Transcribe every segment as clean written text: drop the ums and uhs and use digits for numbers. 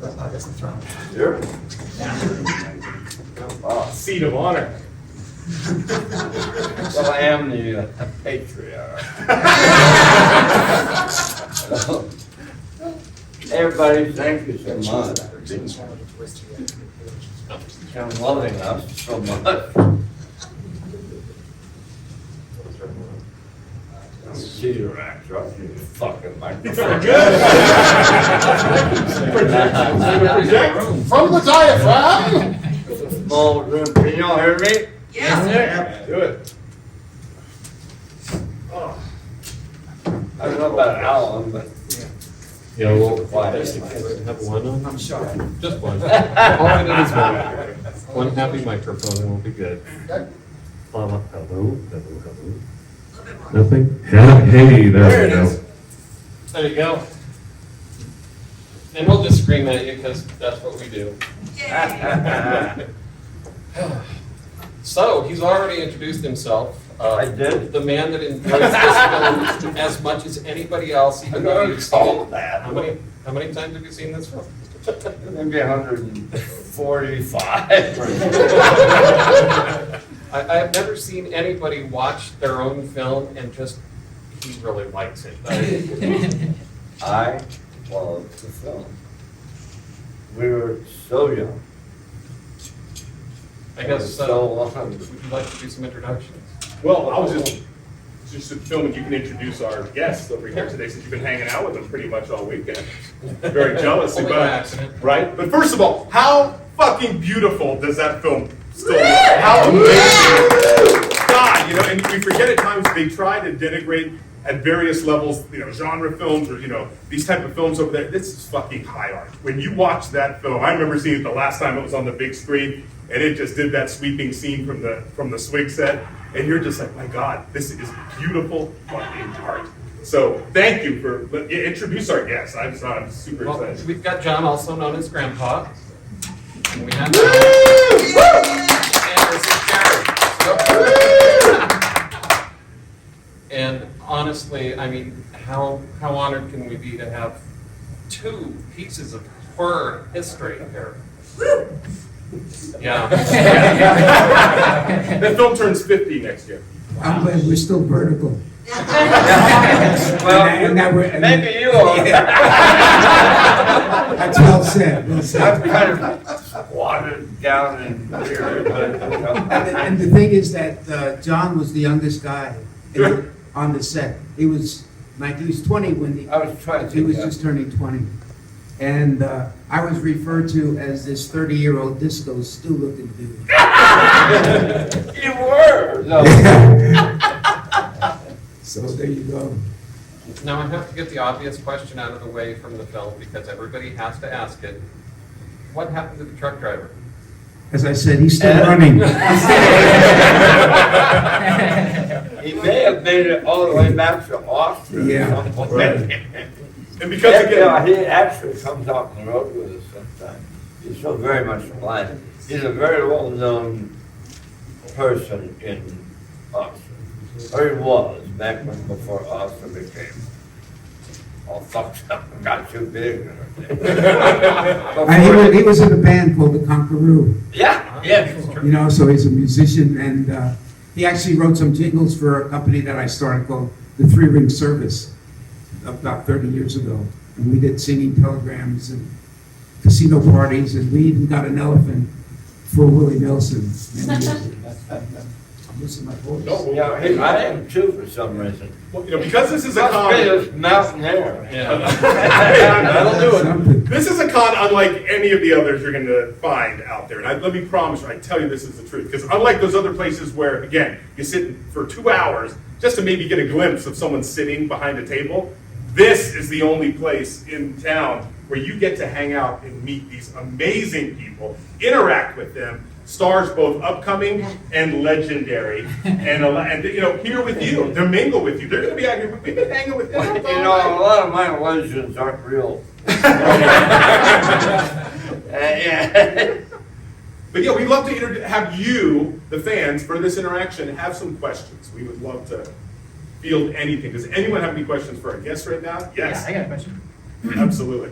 That's the throne. Sure. Seat of honor. Well, I am the patriarch. Everybody, thank you so much for being and loving us so much. See your actor, I'll give you a fucking microphone. Project from the diaphragm. It's a small room, can y'all hear me? Yeah. Do it. Oh. I don't know about Allen, but. Yeah, well, Quiet. have one on? I'm sorry. Just one. All I need is one. One happy microphone and we'll be good. Hello, hello, hello. Nothing? Hey, there we go. There you go. And we'll just scream at you because that's what we do. So, he's already introduced himself. I did. The man that enjoys this film as much as anybody else, even though you've seen it. that. How many times have you seen this film? Maybe 145. I've never seen anybody watch their own film and just, he really likes it. I love the film. We were so young. I guess, So would long. you like to do some introductions? Well, I was just filming. You can introduce our guests over here today, since you've been hanging out with them pretty much all weekend. Very jealousy, Only by but accident. right. But first of all, how fucking beautiful does that film still look? How amazing! God, you know, and we forget at times they try to denigrate at various levels, you know, genre films or, you know, these type of films over there. This is fucking high art. When you watch that film, I remember seeing it the last time it was on the big screen, and it just did that sweeping scene from the swing set, and you're just like, my God, this is beautiful fucking art. So thank you for introduce our guests. I'm super Well, excited. we've got John, also known as Grandpa. And we have and this is Jared. And honestly, I mean, how honored can we be to have two pieces of horror history here? Yeah. That film turns 50 next year. I'm glad we're still vertical. Well, And that we're- and- maybe you are. That's well said, well I'm said. kind of watered down in here, but, you know. And the thing is that John was the youngest guy on the set. He was 20 when I was trying to. he was just turning 20. And I was referred to as this 30-year-old disco stew looking dude. You were. No. So there you go. Now I have to get the obvious question out of the way from the film because everybody has to ask it. What happened to the truck driver? As I said, he's still running. He may have made it all the way back to Austin. Yeah. And because again, He actually comes out on the road with us sometimes. He's so very much alive. He's a very well-known person in Austin. Or he was, back when before Austin became all fucked up and got too big. He was in a band called the Conqueror. Yeah, yeah. You know, so he's a musician, and he actually wrote some jingles for a company that I started called the Three Ring Service about 30 years ago. And we did singing telegrams and casino parties, and we even got an elephant for Willie Nelson. I'm losing my voice. Yeah, I am too for some reason. well, you know, because this is a Must be con. this mountain air. That'll do it. Something. This is a con unlike any of the others you're going to find out there. And let me promise you, I tell you this is the truth. Because unlike those other places where, again, you sit for 2 hours just to maybe get a glimpse of someone sitting behind a table, this is the only place in town where you get to hang out and meet these amazing people, interact with them, stars both upcoming and legendary, and you know, here with you, to mingle with you. They're going to be out here. We've been hanging with them. You know, a lot of my legends aren't real. Yeah. But yeah, we'd love to have you, the fans, for this interaction, have some questions. We would love to field anything. Does anyone have any questions for our guests right now? Yes. Yeah, I got a question. Absolutely.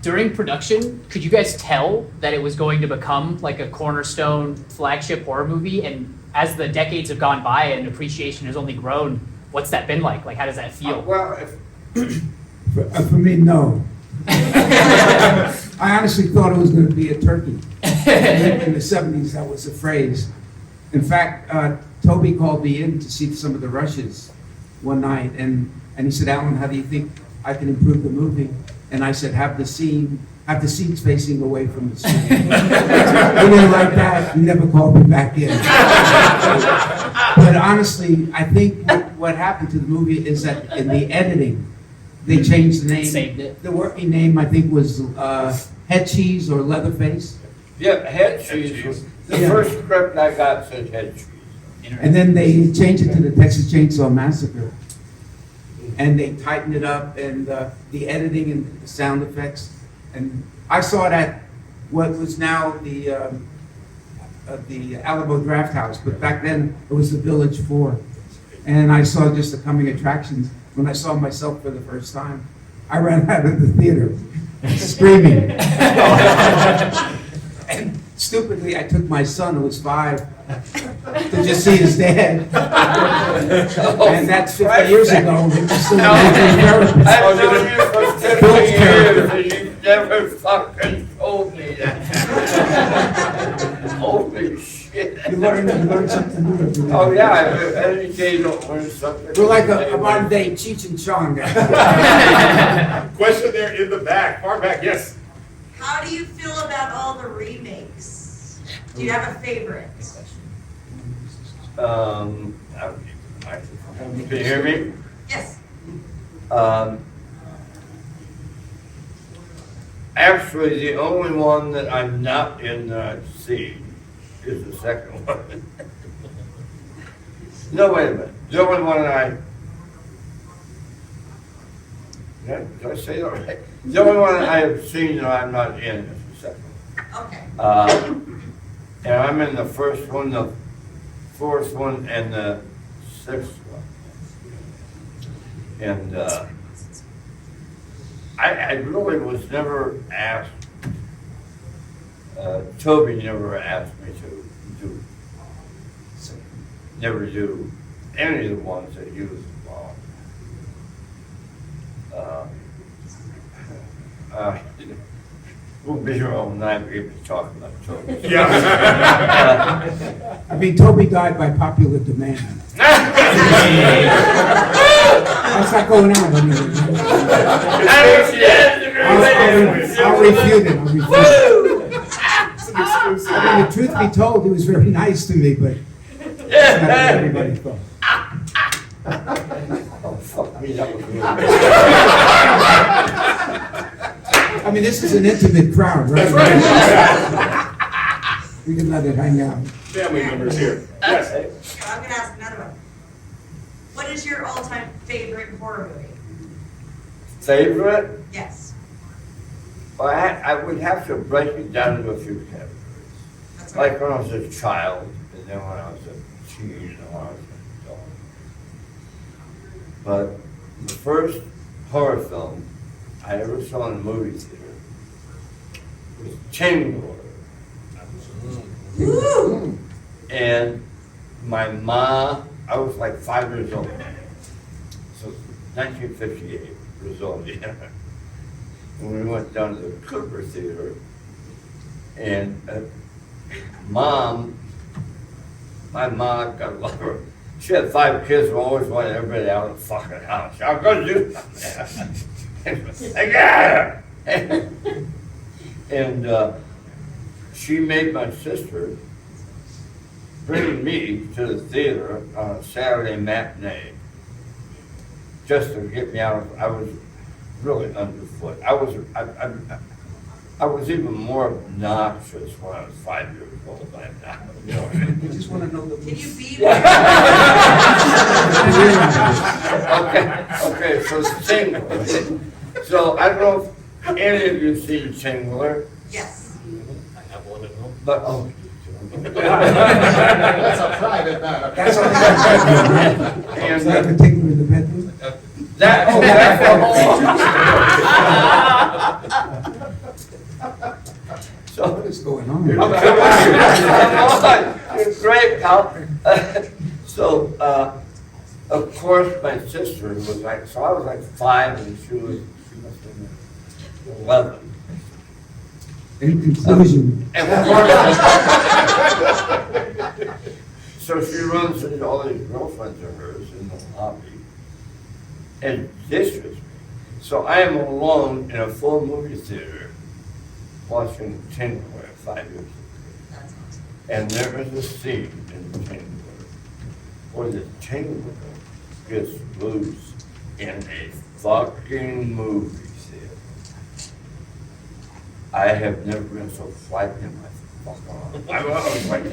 During production, could you guys tell that it was going to become like a cornerstone flagship horror movie? And as the decades have gone by and appreciation has only grown, what's that been like? Like, how does that feel? Well, For me, no. I honestly thought it was going to be a turkey. In the 70s, that was a phrase. In fact, Toby called me in to see some of the rushes one night, and he said, Alan, how do you think I can improve the movie? And I said, have the scenes facing away from the screen. He didn't like that. He never called me back in. But honestly, I think what happened to the movie is that in the editing, they changed the name. Saved it. The working name, I think, was Head Cheese or Leatherface. yeah, head cheese was, the Yeah. first script I got said head cheese. And then they changed it to the Texas Chainsaw Massacre. And they tightened it up, and the editing and the sound effects. And I saw it at what was now the Alamo Draft House, but back then it was the Village 4. And I saw just the coming attractions. When I saw myself for the first time, I ran out of the theater screaming. And stupidly, I took my son, who was 5, to just see his dad. And that's 50 years ago. He was still a therapist. I've known you for 50 years and you never fucking told me that. Holy shit. You learn something new every day. Oh, yeah, every day you don't learn something. We're like a modern day Cheech and Chong guy. Question there in the back, far back, yes. How do you feel about all the remakes? Do you have a favorite? Can you hear me? Yes. Actually, the only one that I'm not in that I've seen is the second one. No, wait a minute. The only one did I say that right? The only one I have seen that I'm not in is the second one. Okay. And I'm in the first one, the fourth one, and the sixth one. And I really was never asked, Toby never asked me to never do any of the ones that he was involved in. We'll be here all night, we'll be talking about Toby. Yeah. I mean, Toby died by popular demand. That's not going on anyway. I'll refute it. It's an exclusive. I mean, the truth be told, he was very nice to me, but that's not what everybody thought. Oh, fuck me, that was really I mean, this is an intimate crowd, right? That's right. We can let it hang out. Family members here. Yes. I'm gonna ask another one. What is your all-time favorite horror movie? Favorite? Yes. Well, I would have to break it down into a few categories. That's all right. Like when I was a child, and then when I was a teen, and when I was an adult. But the first horror film I ever saw in a movie theater was Chainsaw. Woo! And my mom, I was like 5 years old. So 1958 years old, yeah. And we went down to the Cooper Theater, and my mom got a lot of, she had 5 kids and always wanted everybody out of the fucking house. I'm gonna do something. I got her. And she made my sister bring me to the theater on a Saturday matinee just to get me out of, I was really underfoot. I was even more obnoxious when I was 5 years old than I am now. You know what I mean? We just want to know the Can you be Okay, so Singler. So I don't know if any of you have seen Singler, Yes. I have one at home. but, oh. That's a private matter. That's all right. And Is that particular in the bedroom? that, oh, that, on. Come on, you're great, pal. So, of course, my sister was like, so I was like 5 and she must have been 11. In conclusion, And so she runs into all these girlfriends of hers in the lobby and dishes me. So I am alone in a full movie theater watching Tingler 5 years ago. And there is a scene in Tingler where the Tingler gets loose in a fucking movie theater. I have never been so frightened in my fucking life. I was like,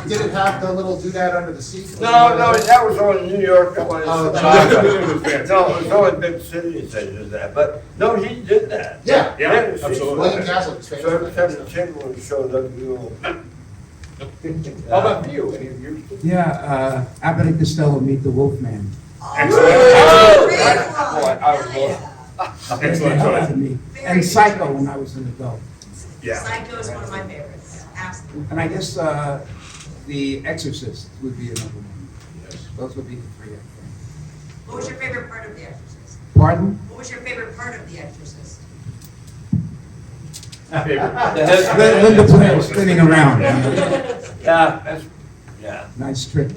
Did it have the little doodad under the seat? no, that was only New York. That was, Oh, no, it was only big cities that did that. But no, he did that. Yeah. Yeah, she- absolutely. William Castle was famous. So every time the Tingler showed up, you go, How about you? Any of you? yeah, Abbott and Costello meet the Wolfman. Excellent. Great one. boy, I was Hell yeah. Excellent Hell out choice. of me. And Psycho when I was an adult. Yeah. Psycho is one of my favorites, absolutely. And I guess The Exorcist would be another one. Those would be the 3, I think. What was your favorite part of The Exorcist? Pardon? What was your favorite part of The Exorcist? Linda Blair spinning around. yeah, that's, yeah. Nice trick.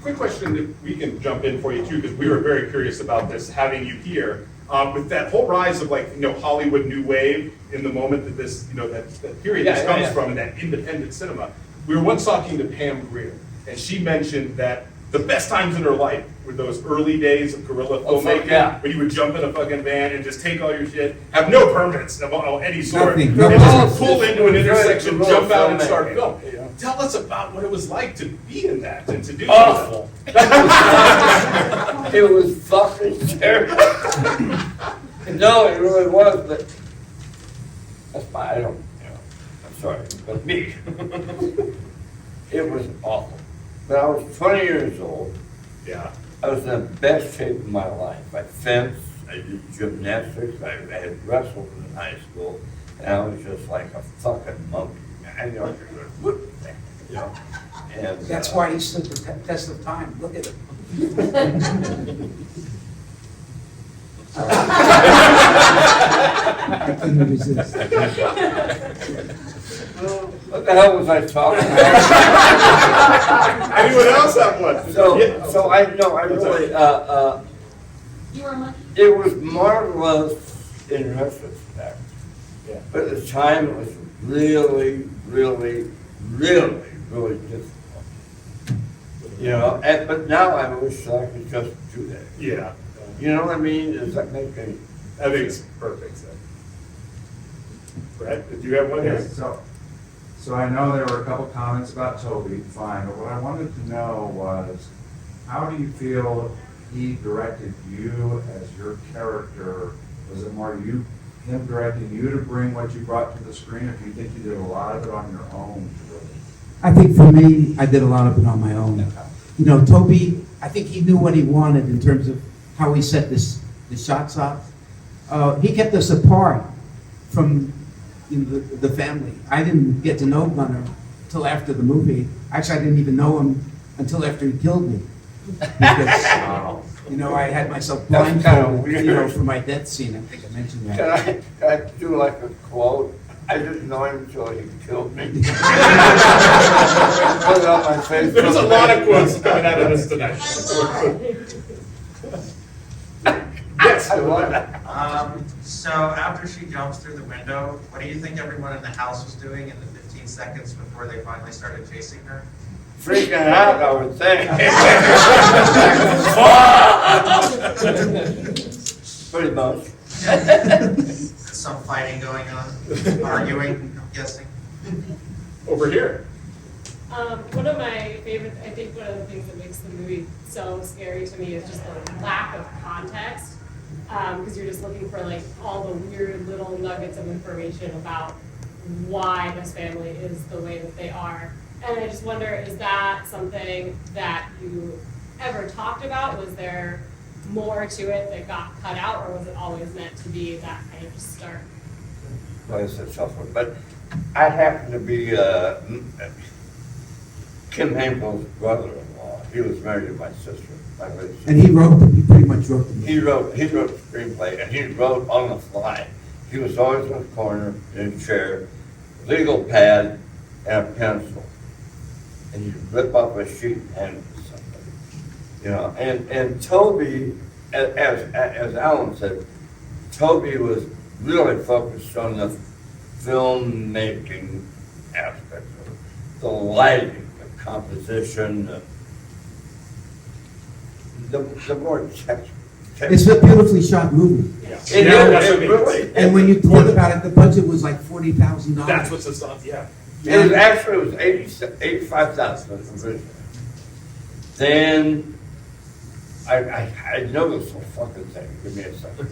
Quick question that we can jump in for you too, because we were very curious about this, having you here. With that whole rise of Hollywood New Wave in the moment that this, that period this comes from, and that independent cinema. We were once talking to Pam Grier, and she mentioned that the best times in her life were those early days of guerrilla filmmaking, yeah. when you would jump in a fucking van and just take all your shit, have no permits of any sort, Nothing. and No just permits. pull into an intersection, Guerrilla jump out and start filmmaking. film. Tell us about what it was like to be in that and to do Awful. It was fucking terrible. No, it really was, but that's fine. I don't, I'm sorry, but me. It was awful. But I was 20 years old. Yeah. I was in the best shape of my life. I fenced, I did gymnastics, I had wrestled in high school, and I was just like a fucking monkey. And That's why he stood the test of time. Look at him. I couldn't resist. What the hell was I talking about? Anyone else have one? So I know, I really, it was marvelous in retrospect. Yeah. But at the time, it was really, really, really, really difficult. But now I wish I could just do that. Yeah. You know what I mean? Does that make any? I think it's perfect. Brett, did you have one here? Yes, so I know there were a couple comments about Toby, fine, but what I wanted to know was, how do you feel he directed you as your character? Was it more him directing you to bring what you brought to the screen, or do you think you did a lot of it on your own? I think for me, I did a lot of it on my own. Toby, I think he knew what he wanted in terms of how he set the shots up. He kept us apart from the family. I didn't get to know Gunnar until after the movie. Actually, I didn't even know him until after he killed me. Because, I had myself That's kinda blindfolded, weird. for my death scene. I think I mentioned that. Can I do like a quote? I didn't know him until he killed me. Put it on my face. There's a lot of quotes coming out of this tonight. Yes, I love it. So after she jumps through the window, what do you think everyone in the house was doing in the 15 seconds before they finally started chasing her? Freaking out, I would think. Pretty much. Some fighting going on, arguing, I'm guessing. Over here. One of my favorite, I think one of the things that makes the movie so scary to me is just the lack of context. Because you're just looking for all the weird little nuggets of information about why this family is the way that they are. And I just wonder, is that something that you ever talked about? Was there more to it that got cut out, or was it always meant to be that kind of start? Well, it's a tough one, but I happen to be Kim Henkel's brother-in-law. He was married to my sister. And he pretty much wrote the movie. He wrote the screenplay, and he wrote on the fly. He was always in the corner, in a chair, legal pad, and a pencil. And he'd rip up a sheet and hand it to somebody. You know, and Toby, as Allen said, Toby was really focused on the filmmaking aspect of it. The lighting, the composition, the more text. It's a beautifully shot movie. It really. And when you think about it, the budget was like $40,000. That's what's the yeah. It was actually, it was 85,000. Then, I know this whole fucking thing, give me a second.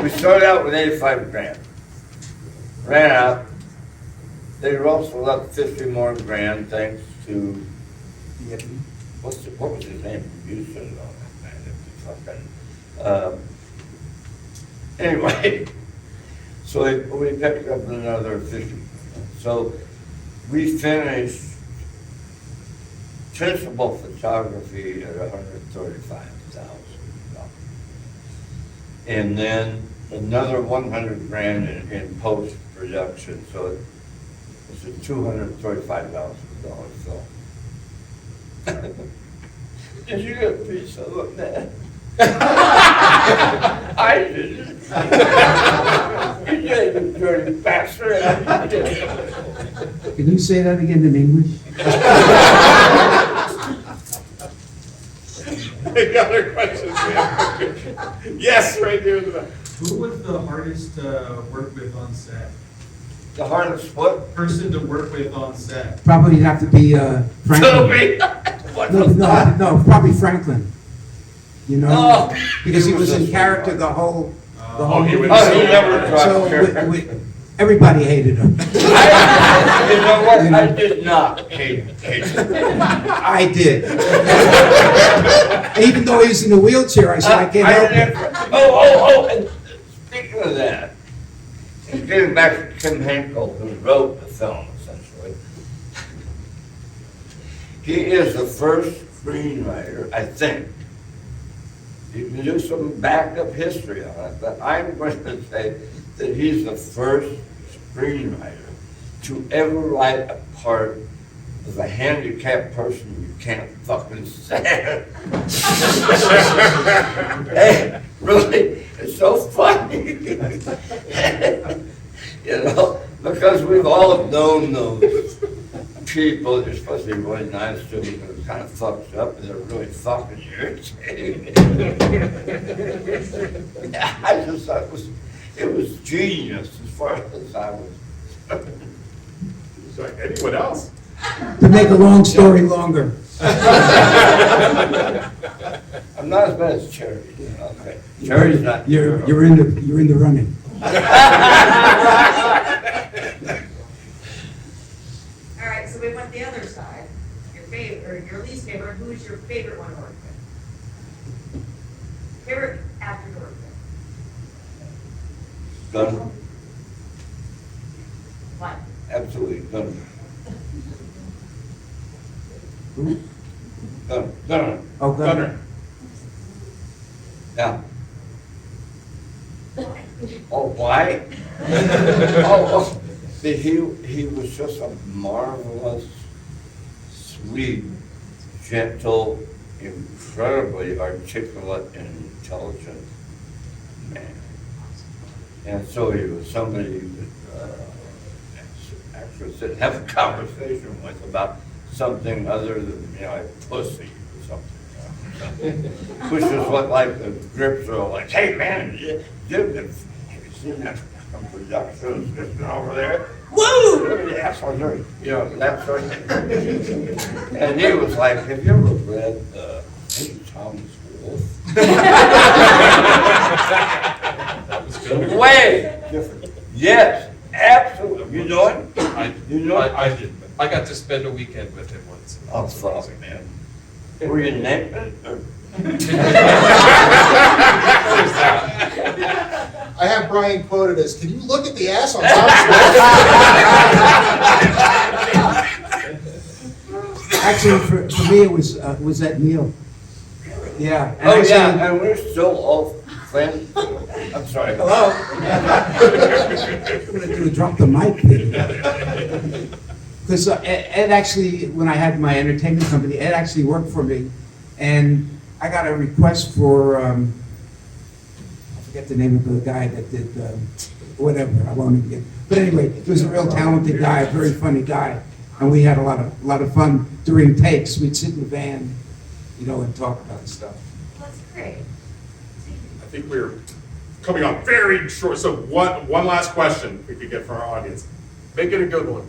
We started out with 85 grand. Ran out. They rustled up 50 more grand thanks to, what was his name? You said it all that, man. Anyway, so we picked up another 50. So we finished principal photography at $135,000. And then another 100 grand in post-production, so it's a $235,000 film. Did you get a piece of it, man? I didn't. You did, dirty bastard. Can you say that again in English? Any other questions? Yes, right there in the back. Who was the hardest to work with on set? The hardest what? Person to work with on set? Probably have to be Franklin. Toby? What was that? No, probably Franklin. You know, Oh, because he was in this character one. the whole he was- Oh, he never So dropped character. everybody hated him. You know what? I did not hate him. I did. Even though he was in a wheelchair, I said, I can't help it. And speaking of that, getting back to Kim Henkel, who wrote the film, essentially, he is the first screenwriter, I think. You can do some backup history on it, but I'm going to say that he's the first screenwriter to ever write a part of a handicapped person you can't fucking stand. Hey, really, it's so funny. You know, because we've all known those people, they're supposed to be really nice to me, but it's kind of fucked up, and they're really fucking irritating. I just thought it was genius as far as I was. Sorry, anyone else? To make a long story longer. I'm not as bad as Cherry. Okay. Cherry's not. You're in the running. All right, so we went the other side. Your favorite, or your least favorite, who is your favorite one to work with? Favorite actor to work with? Gunner. What? Absolutely, Gunner. Gunner. Oh, Gunner. Yeah. Oh, why? Oh, he was just a marvelous, sweet, gentle, incredibly articulate and intelligent man. And so he was somebody that actually sit and have a conversation with about something other than, pussy or something. Which is what, like, the grips are like, hey, man, have you seen that production that's over there? Woo! The assholes are, that sort of thing. And he was like, have you ever read Thomas Wolfe? That was good. Way different. Yes, absolutely. You know him? You know him? I did. I got to spend a weekend with him once. Oh, fuck, man. Were you naked? Ryan quoted as, "Can you look at the ass on Tom's Actually, for me, it was that Neil. Yeah. And Oh, actually- yeah, and we're still all friends. I'm sorry. Hello? I'm gonna drop the mic. Because Ed actually, when I had my entertainment company, Ed actually worked for me, and I got a request for, I forget the name of the guy that did, whatever, I won't even get. But anyway, he was a real talented guy, a very funny guy, and we had a lot of fun during takes. We'd sit in the van, you know, and talk about stuff. That's great. I think we're coming on very short, so one last question we could get for our audience. Make it a good one.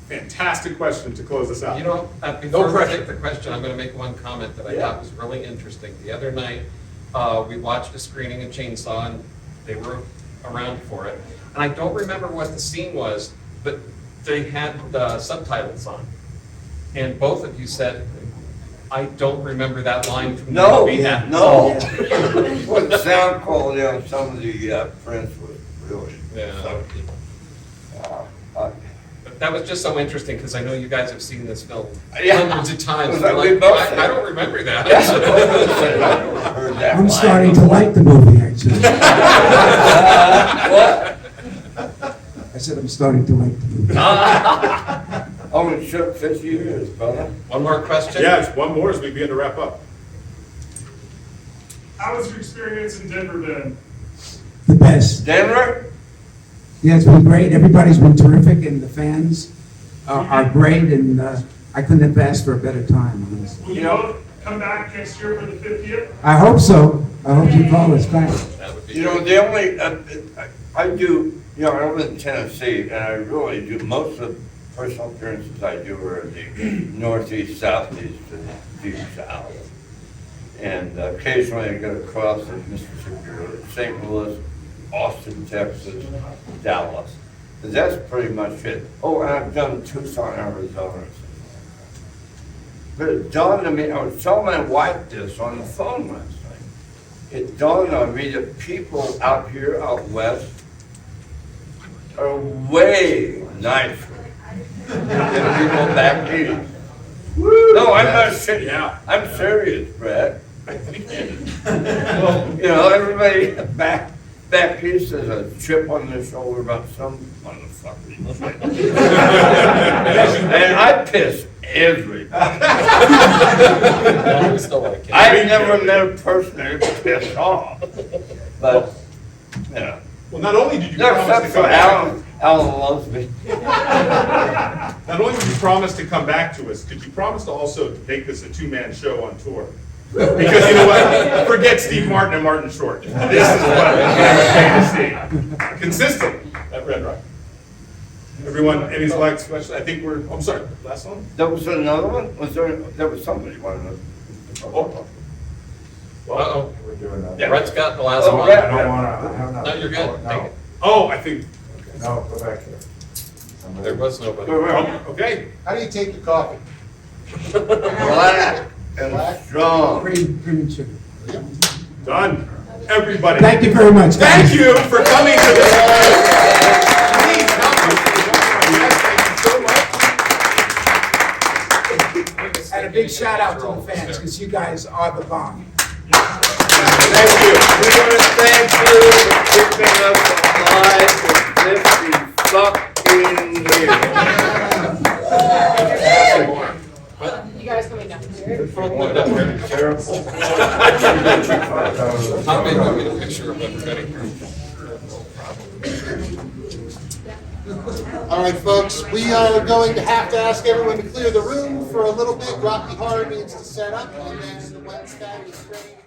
Fantastic question to close us out. You know, before we take the question, I'm going to make one comment that I thought was really interesting. The other night, we watched a screening of Chainsaw, and they were around for it. And I don't remember what the scene was, but they had the subtitles on. And both of you said, I don't remember that line from the No, movie. no. Well, the sound quality on some of the prints was really. Yeah. Uh, But that was just so interesting, because I know you guys have seen this film Yeah. hundreds of times. Well, You're we like, both I said don't remember that. Yeah, I heard that I'm line starting to before. like the movie, actually. What? I said I'm starting to like the movie. Only took 50 years, brother. One more question? Yeah, it's one more as we begin to wrap up. How was your experience in Denver then? The best. Denver? Yeah, it's been great. Everybody's been terrific, and the fans are great, and I couldn't have asked for a better time, honestly. Will you both come back next year for the 50th? I hope so. I hope you call us back. That would be You know, great. the only, I do, you know, I live in Tennessee, and I really do, most of the personal appearances I do are in the northeast, southeast, and deep south. And occasionally I get across the Mississippi River, St. Louis, Austin, Texas, Dallas. And that's pretty much it. Oh, and I've done Tucson, Arizona. But it dawned on me, I was telling my wife this on the phone last night. It dawned on me that people out here, out west, are way nicer than people back east. No, I'm not serious. Yeah. I'm serious, Brad. Well, you know, everybody back east has a chip on their shoulder about some motherfucker. And I piss everybody. I still like it. I've never met a person that pissed off. But, you know. Well, not only did you promise Except to for come back, Alan loves me. not only did you promise to come back to us, could you promise to also make this a two-man show on tour? Because you know what? Forget Steve Martin and Martin Short. This is what I'm paying to see. Consistent at Red Rock. Everyone, any last question? I think we're, I'm sorry, last one? There was another one? There was somebody wanted to. Oh. Uh-oh. We're doing that. Yeah. Brett's got the last Oh, one. Brett. I don't wanna, I don't know. No, you're good. Take it. Oh, I think, No, go back here. Somebody- There was nobody. okay. How do you take your coffee? Black and strong. Cream and sugar. Done. Everybody. Thank you very much, guys. Thank you for coming to this. Please, come. Thank you so much. And a big shout out to the fans, because you guys are the bomb. Thank you. We want to thank you for keeping us alive for 50 fucking years. You guys coming down here? How big want me to picture of everybody? All right, folks, we are going to have to ask everyone to clear the room for a little bit. Rocky Horror needs to set up, and then once that is ready.